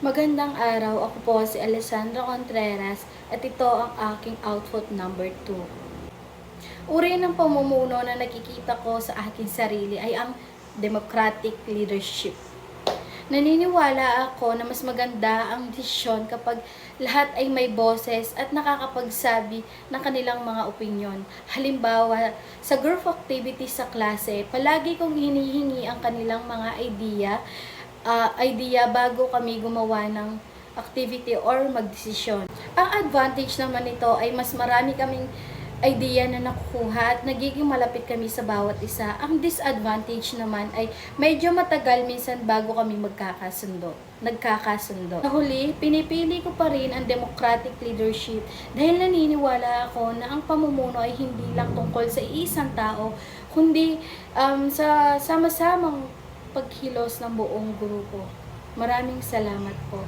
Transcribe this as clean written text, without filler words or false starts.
Magandang araw, ako po si Alessandra Contreras at ito ang aking output number 2. Uri ng pamumuno na nakikita ko sa aking sarili ay ang democratic leadership. Naniniwala ako na mas maganda ang desisyon kapag lahat ay may boses at nakakapagsabi ng kanilang mga opinyon. Halimbawa, sa group activities sa klase, palagi kong hinihingi ang kanilang mga idea bago kami gumawa ng activity or magdesisyon. Ang advantage naman nito ay mas marami kaming idea na nakukuha at nagiging malapit kami sa bawat isa. Ang disadvantage naman ay medyo matagal minsan bago kami nagkakasundo. Sa huli, pinipili ko pa rin ang democratic leadership dahil naniniwala ako na ang pamumuno ay hindi lang tungkol sa isang tao, kundi sa sama-samang pagkilos ng buong grupo. Maraming salamat po.